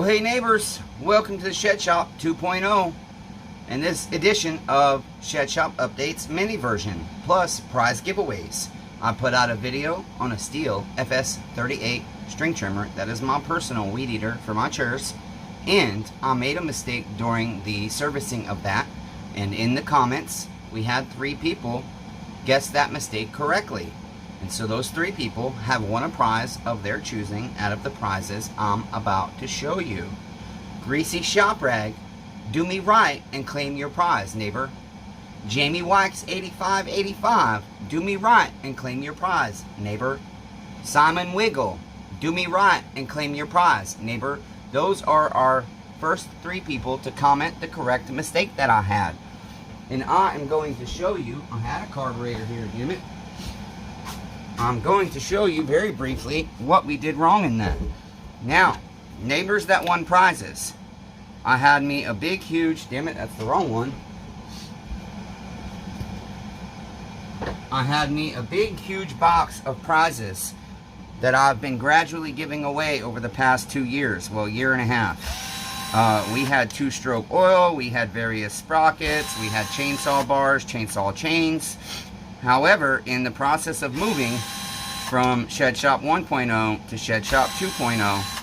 hey neighbors, welcome to the Shed Shop 2.0 and this edition of Shed Shop Updates mini version plus prize giveaways. I put out a video on a Stihl FS38 string trimmer. That is my personal weed eater for my chairs, and I made a mistake during the servicing of that, and in the comments we had 3 people guess that mistake correctly. And so those 3 people have won a prize of their choosing out of the prizes I'm about to show you. Greasy Shop Rag, do me right and claim your prize, neighbor. Jamie Wax 8585, do me right and claim your prize, neighbor. Simon Wiggle, do me right and claim your prize, neighbor. Those are our first 3 people to comment the correct mistake that I had. And I am going to show you, I had a carburetor here, damn it. I'm going to show you very briefly what we did wrong in that. Now, neighbors that won prizes, I had me a big, huge, damn it, that's the wrong one. I had me a big, huge box of prizes that I've been gradually giving away over the past 2 years, well, year and a half. We had 2-stroke oil, we had various sprockets, we had chainsaw bars, chainsaw chains. However, in the process of moving from Shed Shop 1.0 to Shed Shop 2.0,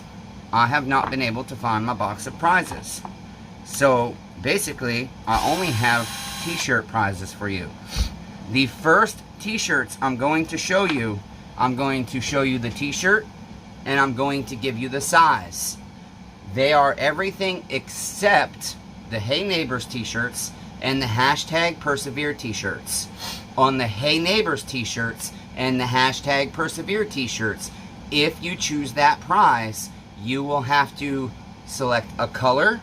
I have not been able to find my box of prizes. So basically, I only have t-shirt prizes for you. The first t-shirts I'm going to show you the t-shirt, and I'm going to give you the size. They are everything except the Hey Neighbors t-shirts and the hashtag Persevere t-shirts. On the Hey Neighbors t-shirts and the hashtag Persevere t-shirts, if you choose that prize, you will have to select a color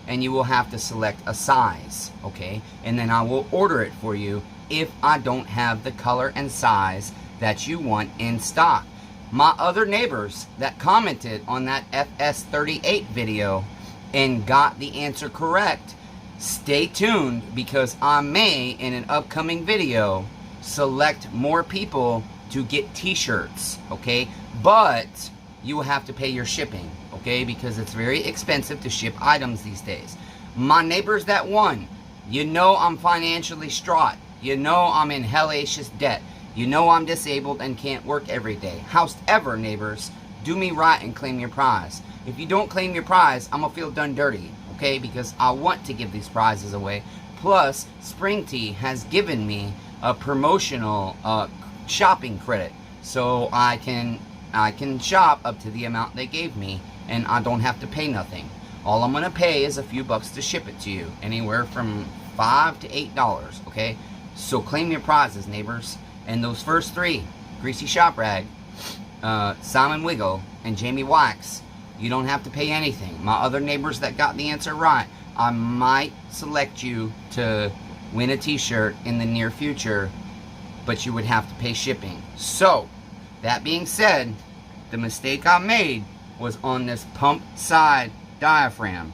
and you will have to select a size, okay? And then I will order it for you if I don't have the color and size that you want in stock. My other neighbors that commented on that FS38 video and got the answer correct, stay tuned, because I may, in an upcoming video, select more people to get t-shirts, okay? But you will have to pay your shipping, okay? Because it's very expensive to ship items these days. My neighbors that won, you know I'm financially distraught. You know I'm in hellacious debt. You know I'm disabled and can't work every day. However, neighbors, do me right and claim your prize. If you don't claim your prize, I'm gonna feel done dirty, okay? Because I want to give these prizes away. Plus, Spring Tea has given me a promotional shopping credit, so I can shop up to the amount they gave me, and I don't have to pay nothing. All I'm gonna pay is a few bucks to ship it to you, anywhere from $5 to $8, okay? So claim your prizes, neighbors. And those first 3, Greasy Shop Rag, Simon Wiggle, and Jamie Wax, you don't have to pay anything. My other neighbors that got the answer right, I might select you to win a t-shirt in the near future, but you would have to pay shipping. So, that being said, the mistake I made was on this pump side diaphragm.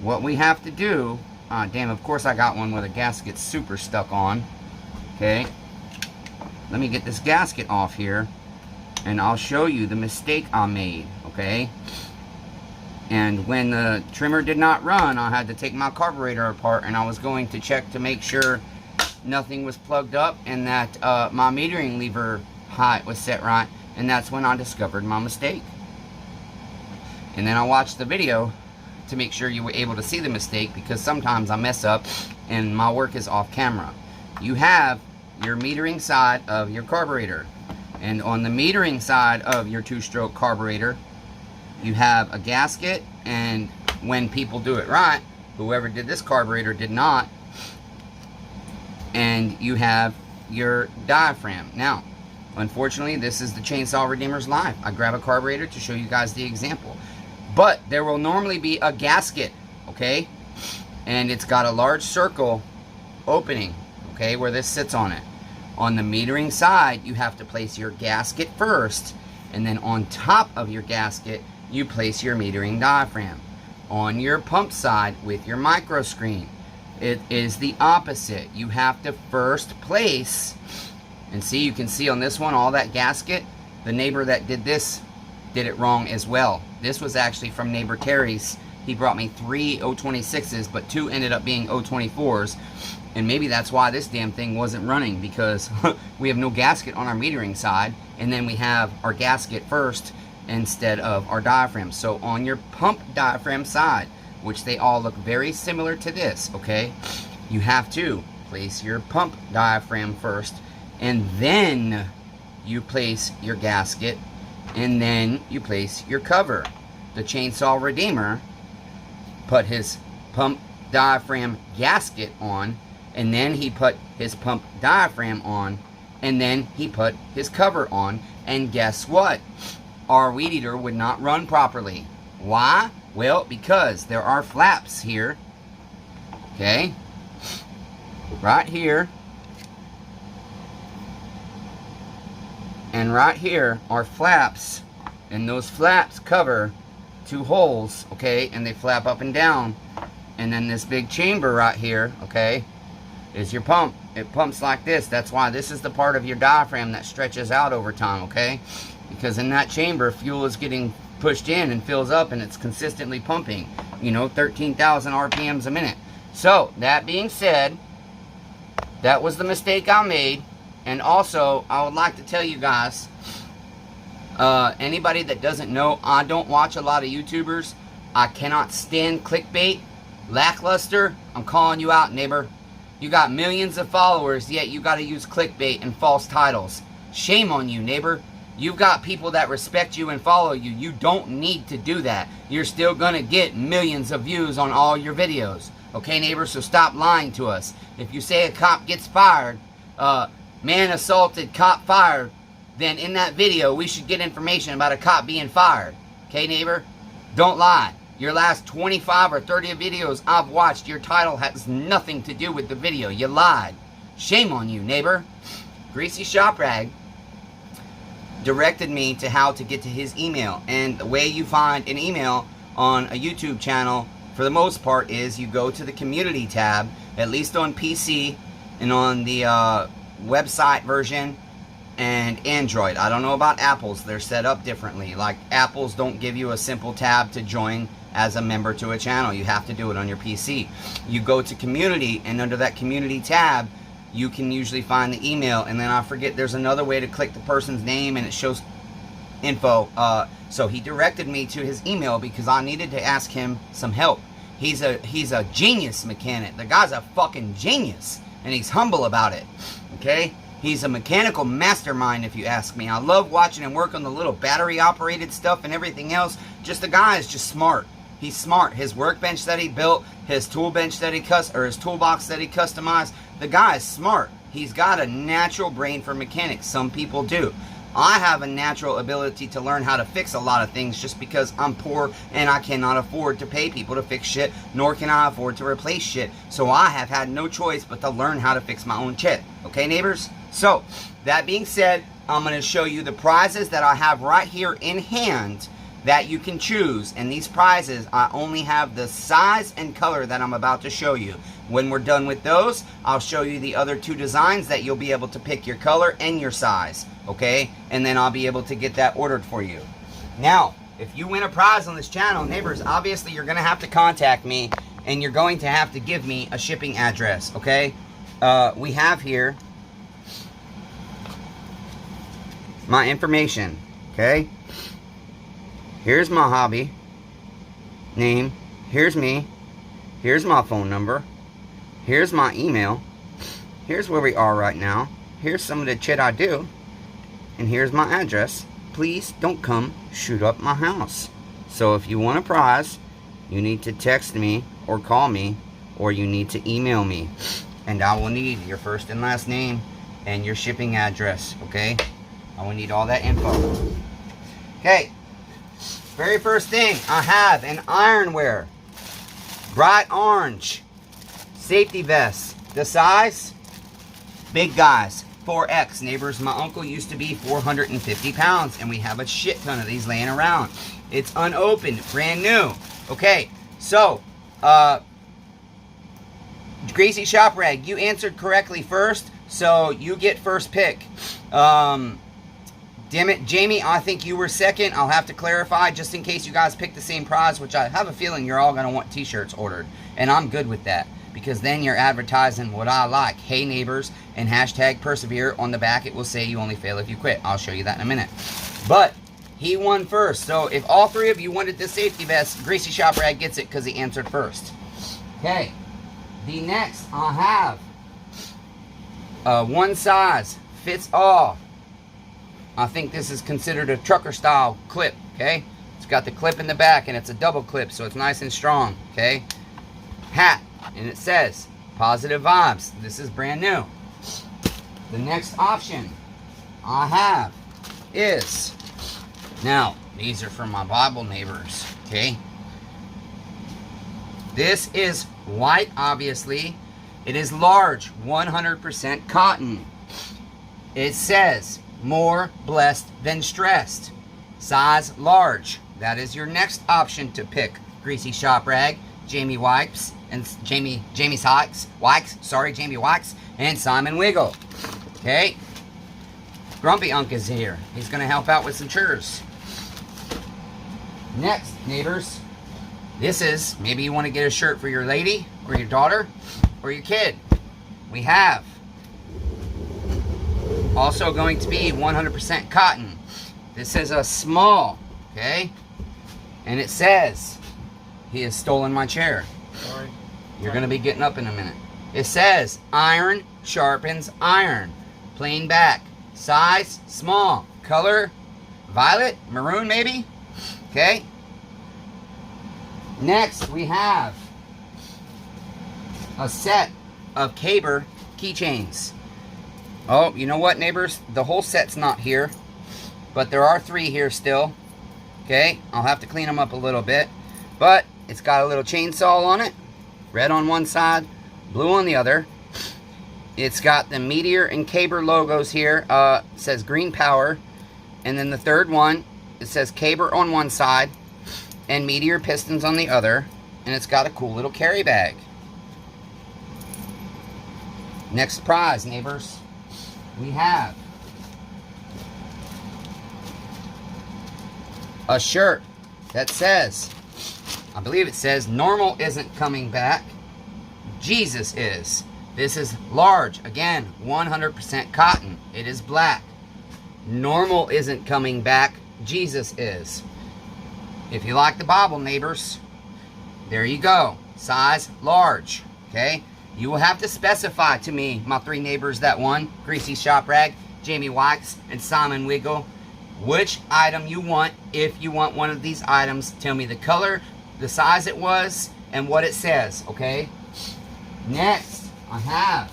What we have to do, damn, of course I got one with a gasket super stuck on, okay? Let me get this gasket off here, and I'll show you the mistake I made, okay? And when the trimmer did not run, I had to take my carburetor apart, and I was going to check to make sure nothing was plugged up and that my metering lever height was set right, and that's when I discovered my mistake. And then I watched the video to make sure you were able to see the mistake, because sometimes I mess up and my work is off camera. You have your metering side of your carburetor, and on the metering side of your 2-stroke carburetor you have a gasket, and when people do it right, whoever did this carburetor did not, and you have your diaphragm. Now, unfortunately, this is the Chainsaw Redeemer's life. I grab a carburetor to show you guys the example, but there will normally be a gasket, okay, and it's got a large circle opening, okay, where this sits on it. On the metering side, you have to place your gasket first, and then on top of your gasket, you place your metering diaphragm. On your pump side with your micro screen, it is the opposite. You have to first place, and see, you can see on this one, all that gasket, the neighbor that did this did it wrong as well. This was actually from neighbor Terry's. He brought me 3 026s, but 2 ended up being 024s. And maybe that's why this damn thing wasn't running, because we have no gasket on our metering side, and then we have our gasket first instead of our diaphragm. So on your pump diaphragm side, which they all look very similar to this, okay, you have to place your pump diaphragm first, and then you place your gasket, and then you place your cover. The Chainsaw Redeemer put his pump diaphragm gasket on, and then he put his pump diaphragm on, and then he put his cover on, and guess what? Our weed eater would not run properly. Why? Well, because there are flaps here, okay, right here, and right here are flaps, and those flaps cover 2 holes, okay, and they flap up and down, and then this big chamber right here, okay, is your pump. It pumps like this. That's why this is the part of your diaphragm that stretches out over time, okay, because in that chamber, fuel is getting pushed in and fills up, and it's consistently pumping, you know, 13,000 RPMs a minute. So, that being said, that was the mistake I made. And also, I would like to tell you guys, anybody that doesn't know, I don't watch a lot of YouTubers. I cannot stand clickbait, lackluster. I'm calling you out, neighbor. You got millions of followers, yet you got to use clickbait and false titles. Shame on you, neighbor. You've got people that respect you and follow you. You don't need to do that. You're still going to get millions of views on all your videos. Okay, neighbor? So stop lying to us. If you say a cop gets fired, man assaulted, cop fired, then in that video, we should get information about a cop being fired. Okay, neighbor? Don't lie. Your last 25 or 30 videos I've watched, your title has nothing to do with the video. You lied. Shame on you, neighbor. Greasy Shop Rag directed me to how to get to his email. And the way you find an email on a YouTube channel, for the most part, is you go to the community tab, at least on PC and on the website version and Android. I don't know about Apple's. They're set up differently. Like, Apple's don't give you a simple tab to join as a member to a channel. You have to do it on your PC. You go to community, and under that community tab, you can usually find the email, and then I forget, there's another way to click the person's name and it shows info. So he directed me to his email because I needed to ask him some help. He's a genius mechanic. The guy's a fucking genius, and he's humble about it. Okay? He's a mechanical mastermind, if you ask me. I love watching him work on the little battery operated stuff and everything else. Just the guy is just smart. He's smart. His workbench that he built, his tool bench that he his toolbox that he customized, the guy is smart. He's got a natural brain for mechanics. Some people do. I have a natural ability to learn how to fix a lot of things just because I'm poor and I cannot afford to pay people to fix shit, nor can I afford to replace shit. So I have had no choice but to learn how to fix my own shit. Okay, neighbors? So, that being said, I'm going to show you the prizes that I have right here in hand that you can choose. And these prizes, I only have the size and color that I'm about to show you. When we're done with those, I'll show you the other 2 designs that you'll be able to pick your color and your size. Okay? And then I'll be able to get that ordered for you. Now, if you win a prize on this channel, neighbors, obviously you're going to have to contact me, and you're going to have to give me a shipping address. Okay? We have here my information. Okay? Here's my hobby name. Here's me. Here's my phone number. Here's my email. Here's where we are right now. Here's some of the shit I do. And here's my address. Please don't come shoot up my house. So if you want a prize, you need to text me or call me, or you need to email me. And I will need your first and last name and your shipping address. Okay? I will need all that info. Okay. Very first thing, I have an Ironwear bright orange safety vest. The size, big guys, 4X. Neighbors, my uncle used to be 450 pounds, and we have a shit ton of these laying around. It's unopened, brand new. Okay, so, Greasy Shop Rag, you answered correctly first, so you get first pick. Damn it, Jamie, I think you were second. I'll have to clarify just in case you guys pick the same prize, which I have a feeling you're all going to want t-shirts ordered. And I'm good with that because then you're advertising what I like. Hey neighbors, and hashtag persevere. On the back it will say you only fail if you quit. I'll show you that in a minute. But he won first. So if all three of you wanted this safety vest, Greasy Shop Rag gets it because he answered first. Okay. The next I have one size fits all. I think this is considered a trucker style clip, okay? It's got the clip in the back and it's a double clip, so it's nice and strong, okay? Hat, and it says positive vibes. This is brand new. The next option I have is, now these are from my Bible neighbors, okay? This is white, obviously. It is large, 100% cotton. It says more blessed than stressed. Size large. That is your next option to pick. Greasy Shop Rag, Jamie Wipes, and Jamie Wipes, and Simon Wiggle. Okay. Grumpy Unk is here. He's going to help out with some chores. Next, neighbors. This is, maybe you want to get a shirt for your lady, or your daughter, or your kid. We have also going to be 100% cotton. This is a small, okay? And it says, he has stolen my chair. Sorry. You're going to be getting up in a minute. It says, iron sharpens iron. Plain back. Size, small. Color, violet, maroon maybe? Okay. Next, we have a set of Caber keychains. Oh, you know what, neighbors? The whole set's not here, but there are 3 here still. Okay, I'll have to clean them up a little bit, but it's got a little chainsaw on it. Red on one side, blue on the other. It's got the Meteor and Caber logos here. It says Green Power. And then the third one, it says Caber on one side and Meteor pistons on the other. And it's got a cool little carry bag. Next prize, neighbors. We have a shirt that says, I believe it says, normal isn't coming back, Jesus is. This is large. Again, 100% cotton. It is black. Normal isn't coming back, Jesus is. If you like the Bible, neighbors, there you go. Size large. Okay? You will have to specify to me, my 3 neighbors that won, Greasy Shop Rag, Jamie Wipes, and Simon Wiggle, which item you want. If you want one of these items, tell me the color, the size it was, and what it says, okay? Next, I have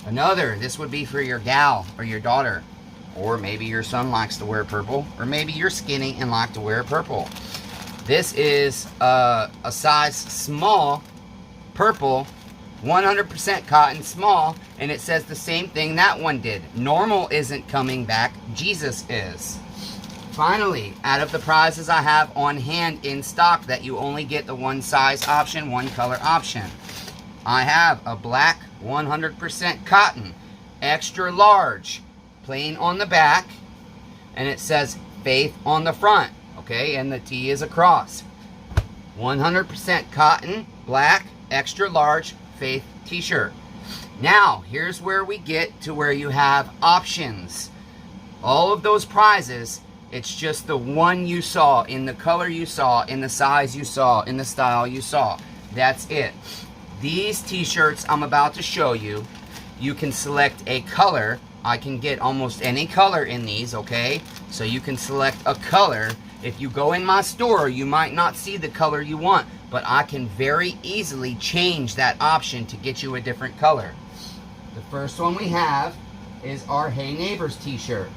another. This would be for your gal or your daughter, or maybe your son likes to wear purple, or maybe you're skinny and like to wear purple. This is a size small, purple, 100% cotton, small, and it says the same thing that one did. Normal isn't coming back, Jesus is. Finally, out of the prizes I have on hand in stock that you only get the one size option, one color option, I have a black 100% cotton, extra large, plain on the back, and it says Faith on the front, okay, and the T is across. 100% cotton, black, extra large, Faith t-shirt. Now, here's where we get to where you have options. All of those prizes, it's just the one you saw, in the color you saw, in the size you saw, in the style you saw. That's it. These t-shirts I'm about to show you, you can select a color. I can get almost any color in these, okay? So you can select a color. If you go in my store, you might not see the color you want, but I can very easily change that option to get you a different color. The first one we have is our Hey Neighbors t-shirt.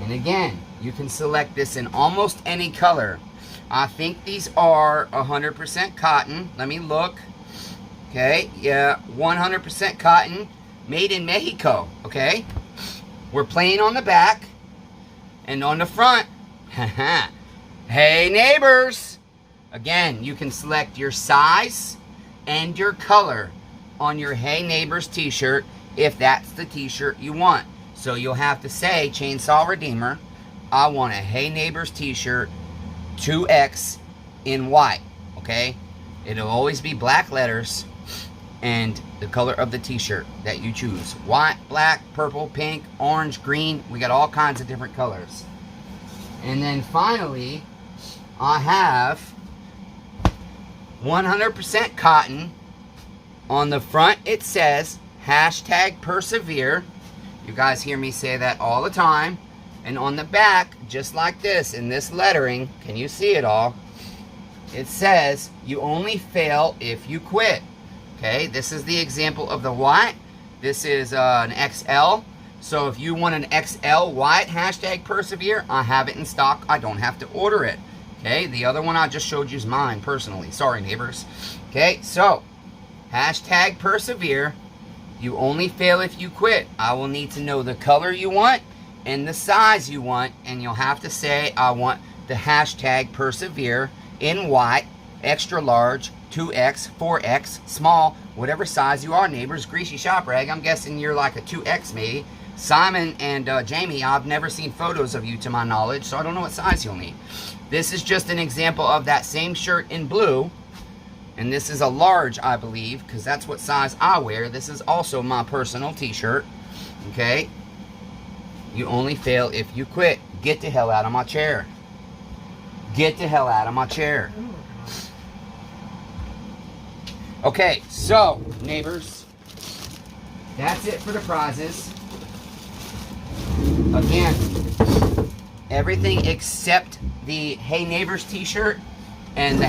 And again, you can select this in almost any color. I think these are 100% cotton. Let me look. Okay, yeah, 100% cotton, made in Mexico, okay? We're plain on the back, and on the front, Hey Neighbors! Again, you can select your size and your color on your Hey Neighbors t-shirt if that's the t-shirt you want. So you'll have to say Chainsaw Redeemer I want a Hey Neighbors t-shirt 2X in white, okay? It'll always be black letters and the color of the t-shirt that you choose. White, black, purple, pink, orange, green. We got all kinds of different colors. And then finally, I have 100% cotton. On the front, it says #persevere. You guys hear me say that all the time. And on the back, just like this, in this lettering, can you see it all? It says, you only fail if you quit. Okay, this is the example of the white. This is an XL. So if you want an XL white #persevere, I have it in stock. I don't have to order it. Okay, the other one I just showed you is mine personally. Sorry, neighbors. Okay, so #persevere. You only fail if you quit. I will need to know the color you want and the size you want, and you'll have to say, I want the #persevere in white, extra large, 2X, 4X, small, whatever size you are, neighbors. Greasy Shop Rag, I'm guessing you're like a 2X maybe. Simon and Jamie, I've never seen photos of you to my knowledge, so I don't know what size you'll need. This is just an example of that same shirt in blue, and this is a large, I believe, because that's what size I wear. This is also my personal t-shirt, okay? You only fail if you quit. Get the hell out of my chair. Get the hell out of my chair. Okay, so, neighbors, that's it for the prizes. Again, everything except the Hey Neighbors t-shirt and the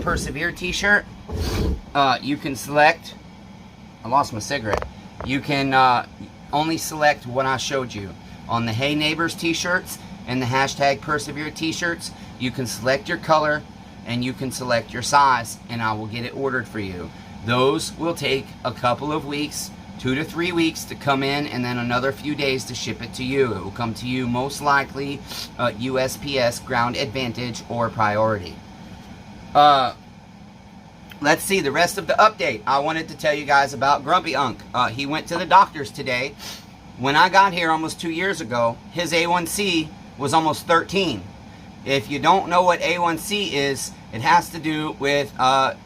#persevere t-shirt, you can select. I lost my cigarette. You can only select what I showed you. On the Hey Neighbors t-shirts and the #persevere t-shirts, you can select your color and you can select your size, and I will get it ordered for you. Those will take a couple of weeks, 2 to 3 weeks to come in, and then another few days to ship it to you. It will come to you most likely USPS, Ground Advantage, or Priority. Let's see the rest of the update. I wanted to tell you guys about Grumpy Unk. He went to the doctor's today. When I got here almost 2 years ago, his A1C was almost 13. If you don't know what A1C is, it has to do with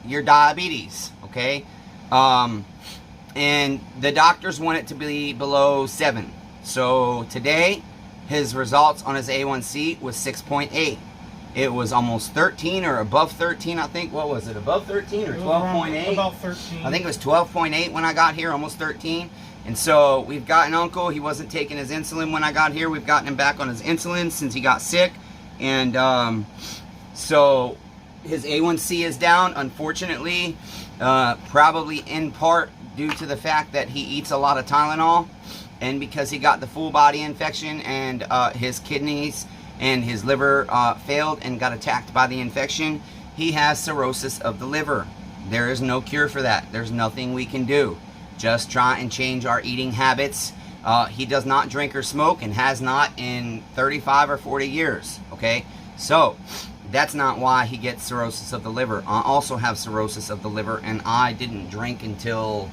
your diabetes, okay? And the doctors want it to be below 7. So today, his results on his A1C was 6.8. It was almost 13 or above 13, I think. What was it, above 13 or 12.8? About 13. I think it was 12.8 when I got here, almost 13. And so we've gotten Uncle. He wasn't taking his insulin when I got here. We've gotten him back on his insulin since he got sick. And so his A1C is down, unfortunately, probably in part due to the fact that he eats a lot of Tylenol, and because he got the full body infection, and his kidneys and his liver failed and got attacked by the infection. He has cirrhosis of the liver. There is no cure for that. There's nothing we can do. Just try and change our eating habits. He does not drink or smoke, and has not in 35 or 40 years, okay? So that's not why he gets cirrhosis of the liver. I also have cirrhosis of the liver, and I didn't drink until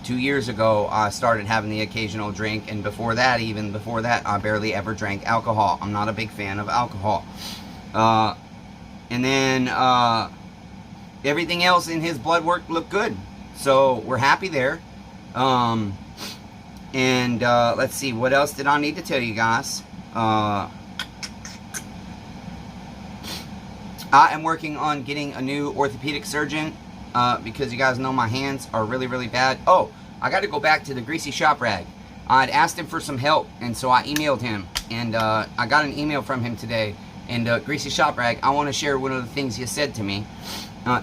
2 years ago. I started having the occasional drink, and before that, even before that, I barely ever drank alcohol. I'm not a big fan of alcohol. And then everything else in his blood work looked good, so we're happy there. And let's see, what else did I need to tell you guys? I am working on getting a new orthopedic surgeon, because you guys know my hands are really, really bad. Oh, I got to go back to the Greasy Shop Rag. I'd asked him for some help, and so I emailed him, and I got an email from him today. And Greasy Shop Rag, I want to share one of the things he said to me.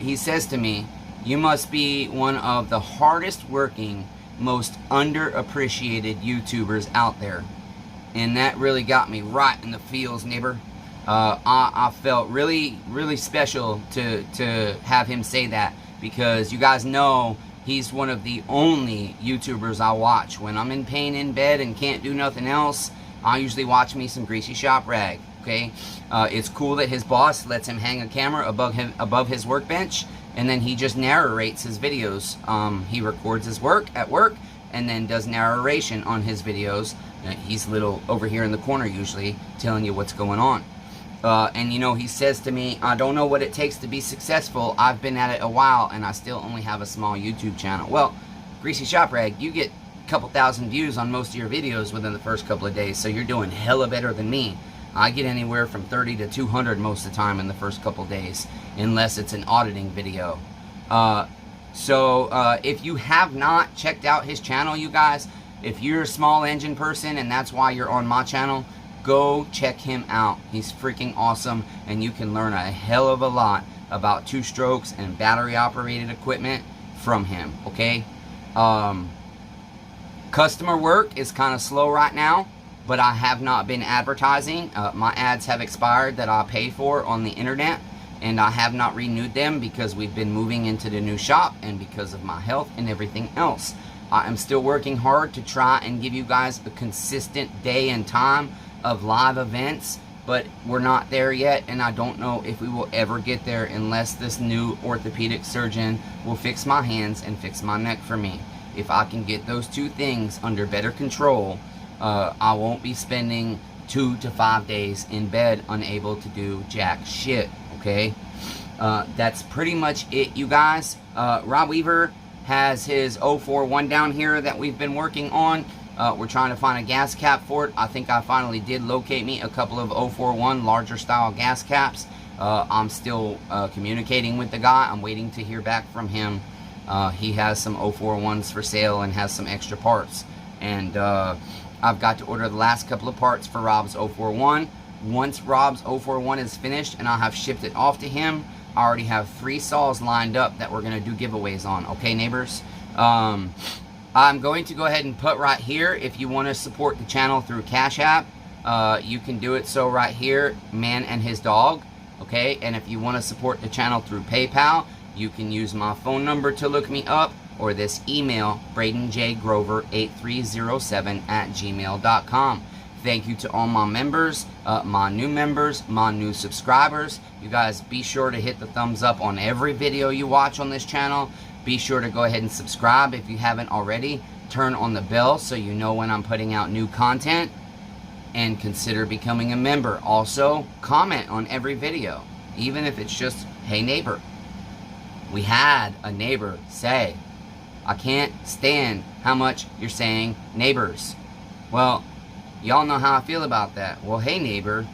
He says to me, "You must be one of the hardest working, most underappreciated YouTubers out there." And that really got me right in the feels, neighbor. I felt really, really special to have him say that, because you guys know he's one of the only YouTubers I watch. When I'm in pain in bed and can't do nothing else, I usually watch me some Greasy Shop Rag, okay? It's cool that his boss lets him hang a camera above his workbench, and then he just narrates his videos. He records his work at work, and then does narration on his videos. He's a little over here in the corner usually telling you what's going on. And you know, he says to me, I don't know what it takes to be successful. I've been at it a while and I still only have a small YouTube channel. Well, Greasy Shop Rag, you get a couple thousand views on most of your videos within the first couple of days, so you're doing hella better than me. I get anywhere from 30 to 200 most of the time in the first couple of days, unless it's an auditing video. So if you have not checked out his channel, you guys, if you're a small engine person and that's why you're on my channel, go check him out. He's freaking awesome, and you can learn a hell of a lot about two-strokes and battery-operated equipment from him, okay? Customer work is kind of slow right now, but I have not been advertising. My ads have expired that I pay for on the internet, and I have not renewed them because we've been moving into the new shop and because of my health and everything else. I am still working hard to try and give you guys a consistent day and time of live events, but we're not there yet, and I don't know if we will ever get there unless this new orthopedic surgeon will fix my hands and fix my neck for me. If I can get those two things under better control, I won't be spending 2 to 5 days in bed unable to do jack shit, okay? That's pretty much it, you guys. Rob Weaver has his 041 down here that we've been working on. We're trying to find a gas cap for it. I think I finally did locate me a couple of 041 larger style gas caps. I'm still communicating with the guy. I'm waiting to hear back from him. He has some 041s for sale and has some extra parts. And I've got to order the last couple of parts for Rob's 041. Once Rob's 041 is finished and I have shipped it off to him, I already have 3 saws lined up that we're going to do giveaways on. Okay, neighbors? I'm going to go ahead and put right here, if you want to support the channel through Cash App, you can do it so right here, Man and His Dog, okay? And if you want to support the channel through PayPal, you can use my phone number to look me up, or this email, BradenJGrover8307@gmail.com. Thank you to all my members, my new members, my new subscribers. You guys be sure to hit the thumbs up on every video you watch on this channel. Be sure to go ahead and subscribe if you haven't already. Turn on the bell so you know when I'm putting out new content. And consider becoming a member. Also, comment on every video, even if it's just, hey neighbor. We had a neighbor say, I can't stand how much you're saying neighbors. Well, y'all know how I feel about that. Well, hey neighbor,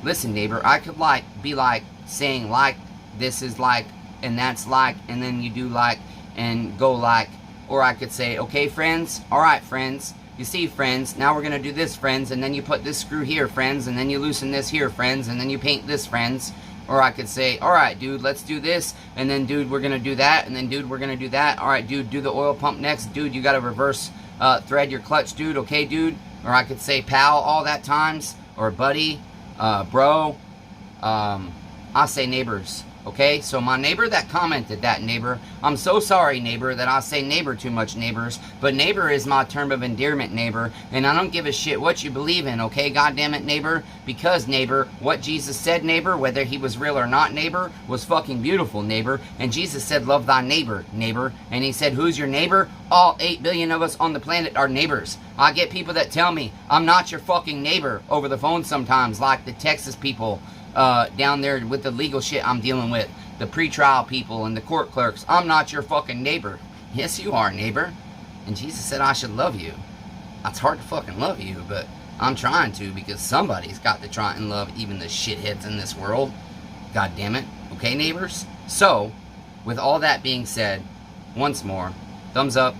listen neighbor, I could be saying like, this is like, and that's like, and then you do like, and go like, or I could say, okay friends, alright friends, you see friends, now we're gonna do this friends, and then you put this screw here friends, and then you loosen this here friends, and then you paint this friends. Or I could say, alright dude, let's do this, and then dude, we're gonna do that, and then dude, we're gonna do that. Alright dude, do the oil pump next. Dude, you gotta reverse thread your clutch, dude, okay dude? Or I could say pal all that times, or buddy, bro. I say neighbors. Okay, so my neighbor that commented that, neighbor, I'm so sorry, neighbor, that I say neighbor too much, neighbors, but neighbor is my term of endearment, neighbor, and I don't give a shit what you believe in, okay, goddammit, neighbor, because, neighbor, what Jesus said, neighbor, whether he was real or not, neighbor, was fucking beautiful, neighbor, and Jesus said, love thy neighbor, neighbor, and he said, who's your neighbor? All 8 billion of us on the planet are neighbors. I get people that tell me, I'm not your fucking neighbor, over the phone sometimes, like the Texas people, down there with the legal shit I'm dealing with, the pretrial people and the court clerks. I'm not your fucking neighbor. Yes, you are, neighbor. And Jesus said I should love you. It's hard to fucking love you, but I'm trying to, because somebody's got to try and love even the shitheads in this world. God damn it. Okay, neighbors? So, with all that being said, once more, thumbs up,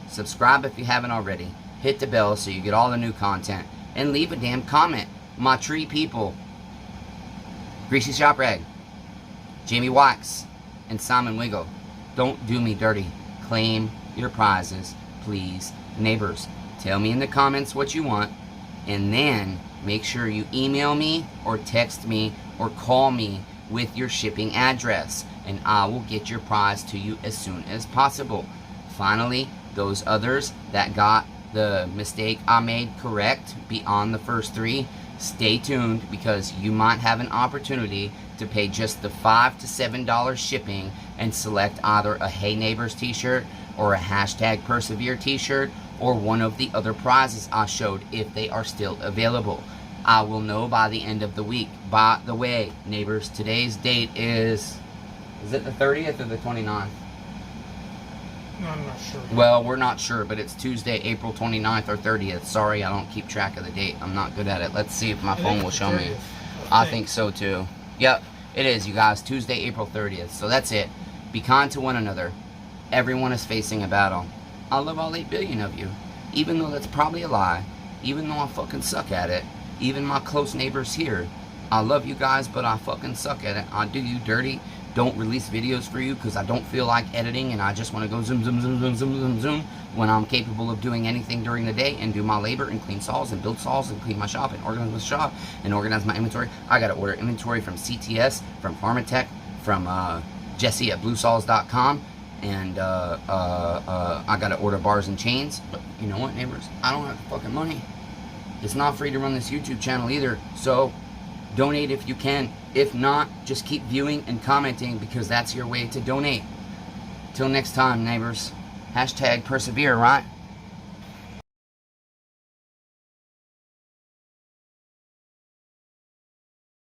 subscribe if you haven't already, hit the bell so you get all the new content, and leave a damn comment. My tree people, Greasy Shop Rag, Jamie Wax, and Simon Wiggle, don't do me dirty. Claim your prizes, please. Neighbors, tell me in the comments what you want, and then make sure you email me or text me or call me with your shipping address, and I will get your prize to you as soon as possible. Finally, those others that got the mistake I made correct beyond the first 3, stay tuned, because you might have an opportunity to pay just the $5 to $7 shipping and select either a Hey Neighbors t-shirt or a hashtag Persevere t-shirt or one of the other prizes I showed if they are still available. I will know by the end of the week. By the way, neighbors, today's date is it the 30th or the 29th? I'm not sure. Well, we're not sure, but it's Tuesday, April 29th or 30th. Sorry, I don't keep track of the date. I'm not good at it. Let's see if my phone will show me. I think so too. Yep, it is, you guys. Tuesday, April 30th. So that's it. Be kind to one another. Everyone is facing a battle. I love all 8 billion of you. Even though that's probably a lie. Even though I fucking suck at it. Even my close neighbors here. I love you guys, but I fucking suck at it. I do you dirty. Don't release videos for you because I don't feel like editing and I just want to go zoom, zoom, zoom, zoom, zoom, zoom, zoom when I'm capable of doing anything during the day and do my labor and clean saws and build saws and clean my shop and organize my shop and organize my inventory. I got to order inventory from CTS, from Pharmatech, from Jesse at bluesaws.com, and I got to order bars and chains. But you know what, neighbors? I don't have the fucking money. It's not free to run this YouTube channel either, so donate if you can. If not, just keep viewing and commenting because that's your way to donate. Till next time, neighbors. Hashtag persevere, right?